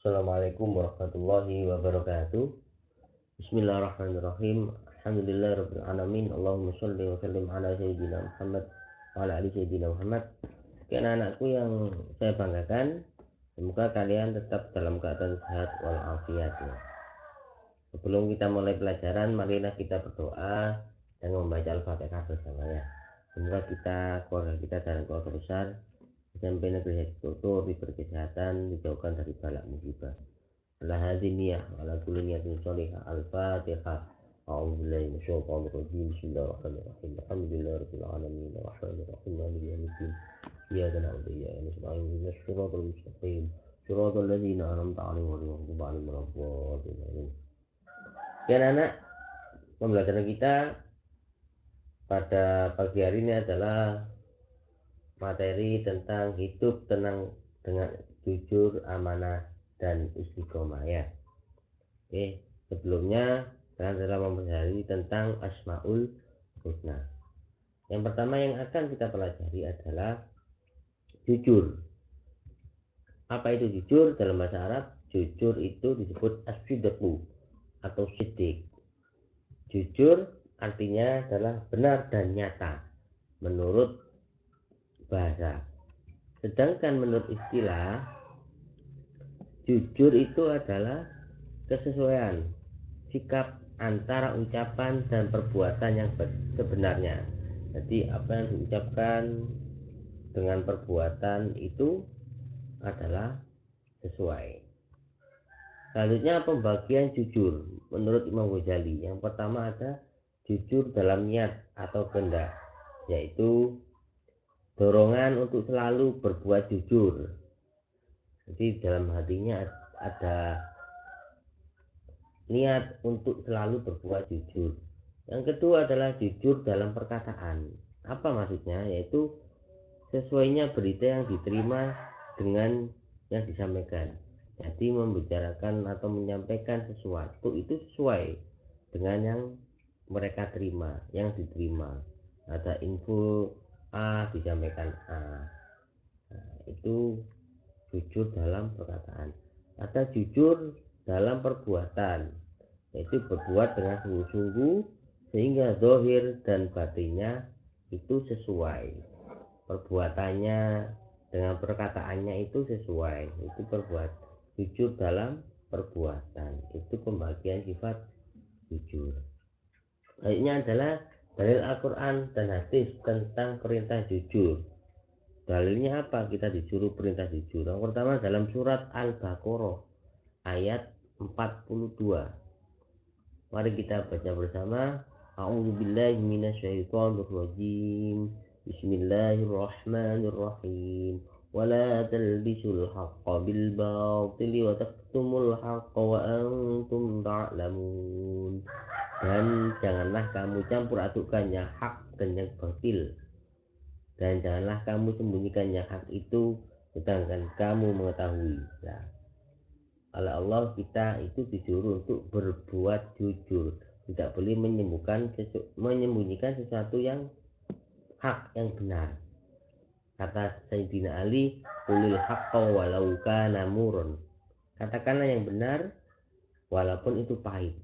Assalamualaikum warahmatullahi wabarakatuh. Bismillahirrahmanirrahim. Alhamdulillahirabbil alamin. Allahumma shalli wa sallim ala sayyidina Muhammad wa ala ali sayyidina Muhammad. Sekian anakku yang saya banggakan, semoga kalian tetap dalam keadaan sehat walafiat. Sebelum kita mulai pelajaran, marilah kita berdoa dan membaca Al-Fatihah bersamanya. Semoga kita, keluarga kita dan keluarga besar sampai negeri tertutup, diberi kesehatan, dijauhkan dari balak musibah. Ala hadiniyah, ala kulli niyatin sholihah. Al-Fatihah. A'udzubillahi minasyaitonir rajim. Bismillahirrahmanirrahim. Alhamdulillahirabbil alamin. Arrahmanirrahim. Maliki yaumiddin. Iyyaka na'budu wa iyyaka nasta'in. Ihdinas siratal mustaqim. Siratal ladzina an'amta 'alaihim ghairil maghdubi 'alaihim waladdallin. Dan anak, pembelajaran kita pada pagi hari ini adalah materi tentang hidup tenang dengan jujur, amanah, dan istiqomah ya. Oke, sebelumnya kita telah mempelajari tentang Asmaul Husna. Yang pertama yang akan kita pelajari adalah jujur. Apa itu jujur? Dalam bahasa Arab, jujur itu disebut as-sidqu atau siddiq. Jujur artinya adalah benar dan nyata menurut bahasa. Sedangkan menurut istilah, jujur itu adalah kesesuaian sikap antara ucapan dan perbuatan yang sebenarnya. Jadi apa yang diucapkan dengan perbuatan itu adalah sesuai. Selanjutnya pembagian jujur menurut Imam Ghazali. Yang pertama ada jujur dalam niat atau kehendak, yaitu dorongan untuk selalu berbuat jujur. Jadi dalam hatinya ada niat untuk selalu berbuat jujur. Yang kedua adalah jujur dalam perkataan. Apa maksudnya? Yaitu sesuainya berita yang diterima dengan yang disampaikan. Jadi membicarakan atau menyampaikan sesuatu itu sesuai dengan yang mereka terima, yang diterima. Ada info A disampaikan A. Nah, itu jujur dalam perkataan. Ada jujur dalam perbuatan, yaitu berbuat dengan sungguh-sungguh sehingga zahir dan batinnya itu sesuai. Perbuatannya dengan perkataannya itu sesuai. Itu berbuat jujur dalam perbuatan. Itu pembagian sifat jujur. Baiknya adalah dalil Al-Quran dan hadis tentang perintah jujur. Dalilnya apa? Kita disuruh perintah jujur. Yang pertama dalam surat Al-Baqarah ayat 42. Mari kita baca bersama. A'udzubillahi minasyaitonirrajim. Bismillahirrahmanirrahim. Wala talbisul haqqa bil batili wa taktumul haqqa wa antum ta'lamun. Dan janganlah kamu campur adukkan yang hak dan yang batil, dan janganlah kamu sembunyikan yang hak itu sedangkan kamu mengetahui. Nah, oleh Allah kita itu disuruh untuk berbuat jujur, tidak boleh menyembunyikan sesuatu yang hak, yang benar. Kata Sayyidina Ali, qulil haqqa walau kana murun. Katakanlah yang benar walaupun itu pahit.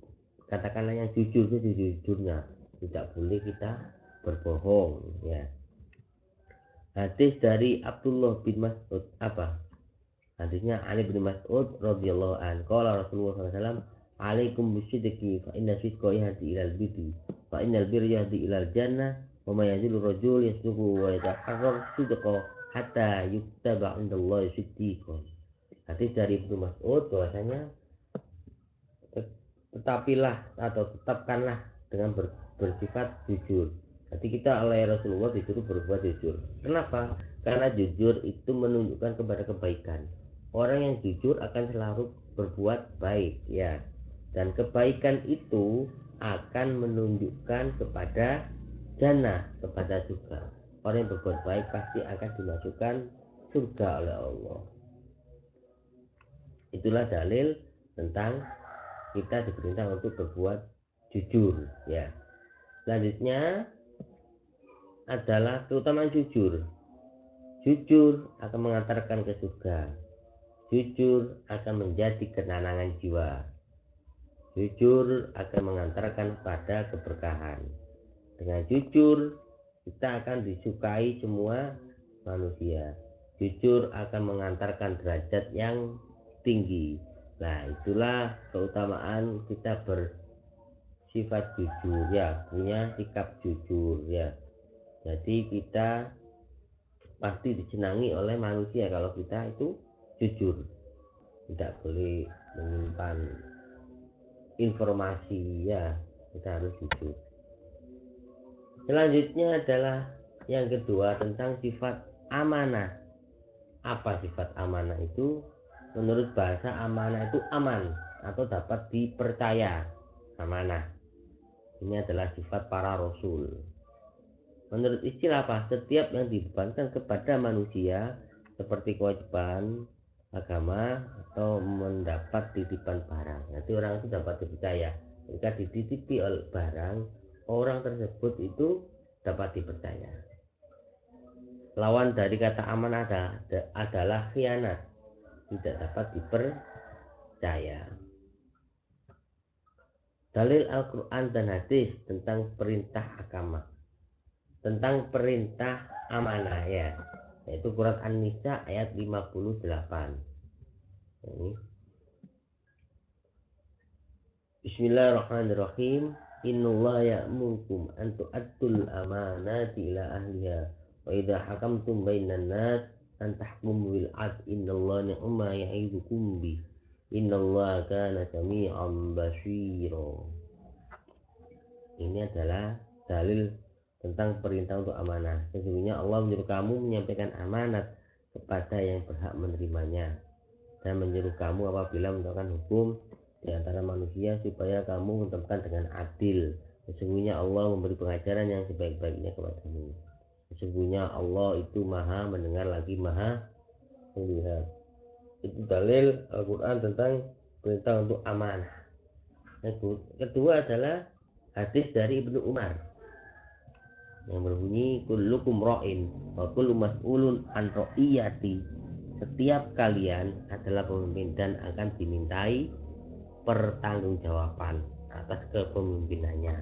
Katakanlah yang jujur itu jujurnya, tidak boleh kita berbohong ya. Hadis dari Abdullah bin Mas'ud apa? Hadisnya Ali bin Mas'ud radhiyallahu anhu. Qala Rasulullah SAW, "Alaikum bisidqi fa inna sidqa yahdi ilal birri fa innal birra yahdi ilal jannah wa may yazilu rajul yasduqu wa yataharrar sidqa hatta yuktaba 'indallahi siddiqan." Hadis dari Ibnu Mas'ud bahwasanya tetapilah atau tetapkanlah dengan bersifat jujur. Jadi kita oleh Rasulullah disuruh berbuat jujur. Kenapa? Karena jujur itu menunjukkan kepada kebaikan. Orang yang jujur akan selalu berbuat baik ya. Dan kebaikan itu akan menunjukkan kepada jannah, kepada surga. Orang yang berbuat baik pasti akan dimasukkan surga oleh Allah. Itulah dalil tentang kita diperintah untuk berbuat jujur ya. Selanjutnya adalah keutamaan jujur. Jujur akan mengantarkan ke surga. Jujur akan menjadi kenangan jiwa. Jujur akan mengantarkan pada keberkahan. Dengan jujur kita akan disukai semua manusia. Jujur akan mengantarkan derajat yang tinggi. Nah, itulah keutamaan kita bersifat jujur ya, punya sikap jujur ya. Jadi kita pasti disenangi oleh manusia kalau kita itu jujur. Tidak boleh menyimpan informasi ya, kita harus jujur. Selanjutnya adalah yang kedua tentang sifat amanah. Apa sifat amanah itu? Menurut bahasa amanah itu aman atau dapat dipercaya. Amanah ini adalah sifat para rasul. Menurut istilah apa? Setiap yang dibebankan kepada manusia seperti kewajiban agama atau mendapat titipan barang, nanti orang itu dapat dipercaya. Jika dititipi oleh barang, orang tersebut itu dapat dipercaya. Lawan dari kata amanah adalah khianat, tidak dapat dipercaya. Dalil Al-Quran dan hadis tentang perintah agama, tentang perintah amanah ya, yaitu Quran An-Nisa ayat 58. Ini. Bismillahirrahmanirrahim. Innallaha ya'murukum an tu'addul amanati ila ahliha wa idza hakamtum bainan nas an tahkumu bil 'adl innallaha ni'ma ya'idukum bi innallaha kana sami'an basira. Ini adalah dalil tentang perintah untuk amanah. Sesungguhnya Allah menyuruh kamu menyampaikan amanat kepada yang berhak menerimanya dan menyuruh kamu apabila menentukan hukum di antara manusia supaya kamu menentukan dengan adil. Sesungguhnya Allah memberi pengajaran yang sebaik-baiknya kepadamu. Sesungguhnya Allah itu maha mendengar lagi maha melihat. Itu dalil Al-Quran tentang perintah untuk amanah. Kedua adalah hadis dari Ibnu Umar yang berbunyi kullukum ra'in wa kullu mas'ulun an ra'iyati. Setiap kalian adalah pemimpin dan akan dimintai pertanggungjawaban atas kepemimpinannya.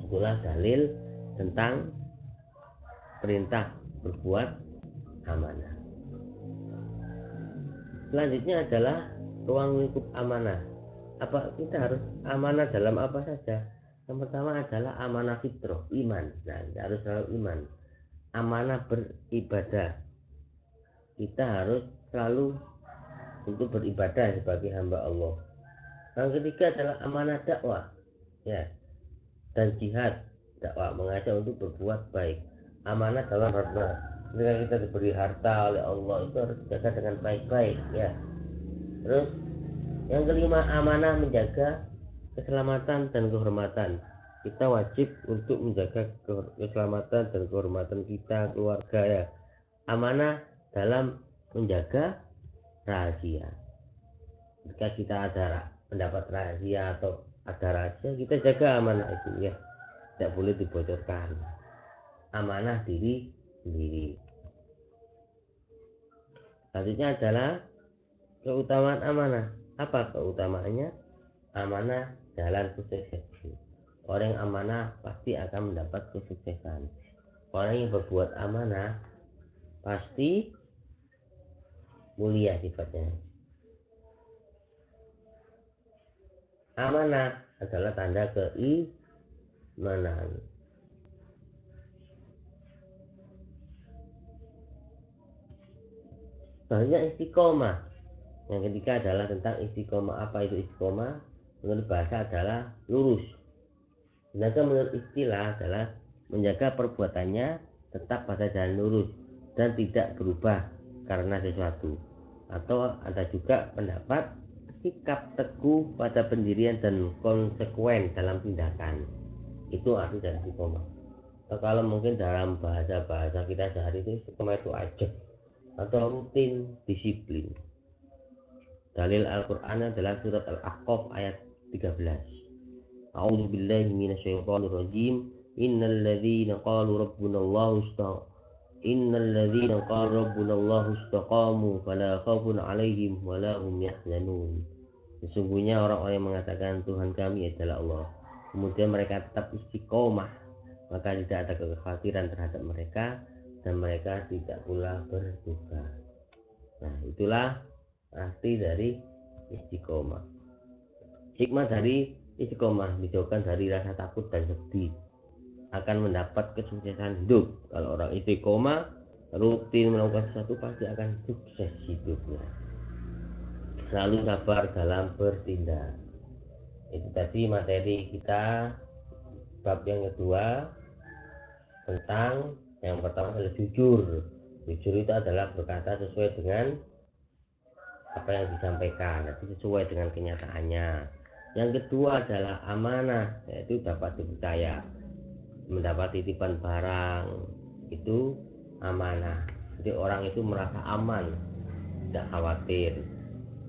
Itulah dalil tentang perintah berbuat amanah. Selanjutnya adalah ruang lingkup amanah. Apa kita harus amanah dalam apa saja? Yang pertama adalah amanah fitrah, iman. Nah, kita harus selalu iman. Amanah beribadah. Kita harus selalu untuk beribadah sebagai hamba Allah. Yang ketiga adalah amanah dakwah, ya, dan jihad dakwah, mengajak untuk berbuat baik. Amanah dalam harta. Ketika kita diberi harta oleh Allah itu harus dijaga dengan baik-baik, ya. Terus yang kelima, amanah menjaga keselamatan dan kehormatan. Kita wajib untuk menjaga keselamatan dan kehormatan kita, keluarga ya. Amanah dalam menjaga rahasia. Jika kita ada pendapat rahasia atau ada rahasia, kita jaga amanah itu ya. Tidak boleh dibocorkan. Amanah diri sendiri. Selanjutnya adalah keutamaan amanah. Apa keutamaannya? Amanah jalan kesuksesan. Orang yang amanah pasti akan mendapat kesuksesan. Orang yang berbuat amanah pasti mulia sifatnya. Amanah adalah tanda keimanan. Selanjutnya istiqomah. Yang ketiga adalah tentang istiqomah. Apa itu istiqomah? Menurut bahasa adalah lurus. Sedangkan menurut istilah adalah menjaga perbuatannya tetap pada jalan lurus dan tidak berubah karena sesuatu. Atau ada juga pendapat sikap teguh pada pendirian dan konsekuen dalam tindakan. Itu arti dari istiqomah. Atau kalau mungkin dalam bahasa kita sehari itu istiqomah itu aja atau rutin disiplin. Dalil Al-Quran adalah surat Al-Ahqaf ayat 13. A'udzu billahi minasyaitonir rajim. Innal ladzina qalu rabbunallahu innal ladzina qalu rabbunallahu istaqamu fala khaufun 'alaihim wala hum yahzanun. Sesungguhnya orang-orang yang mengatakan Tuhan kami adalah Allah, kemudian mereka tetap istiqomah, maka tidak ada kekhawatiran terhadap mereka dan mereka tidak pula berduka. Nah, itulah arti dari istiqomah. Hikmah dari istiqomah dijauhkan dari rasa takut dan sedih, akan mendapat kesuksesan hidup. Kalau orang istiqomah rutin melakukan sesuatu pasti akan sukses hidupnya. Selalu sabar dalam bertindak. Itu tadi materi kita bab yang kedua, tentang yang pertama adalah jujur. Jujur itu adalah berkata sesuai dengan apa yang disampaikan, jadi sesuai dengan kenyataannya. Yang kedua adalah amanah, yaitu dapat dipercaya. Mendapat titipan barang itu amanah, jadi orang itu merasa aman, tidak khawatir.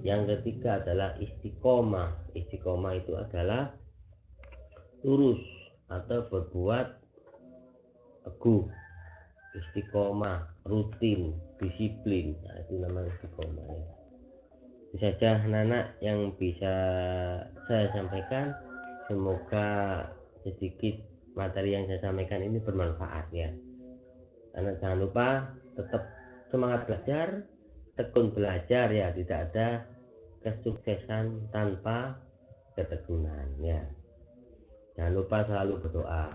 Yang ketiga adalah istiqomah. Istiqomah itu adalah lurus atau berbuat teguh. Istiqomah, rutin, disiplin, nah, itu namanya istiqomah ya. Itu saja anak-anak yang bisa saya sampaikan. Semoga sedikit materi yang saya sampaikan ini bermanfaat ya. Anak jangan lupa tetap semangat belajar, tekun belajar ya, tidak ada kesuksesan tanpa ketekunan ya. Jangan lupa selalu berdoa.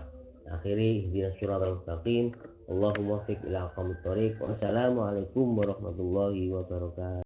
Akhiri ihdinas siratal mustaqim. Allahumma fiq ila aqwamit thoriq. Wassalamualaikum warahmatullahi wabarakatuh.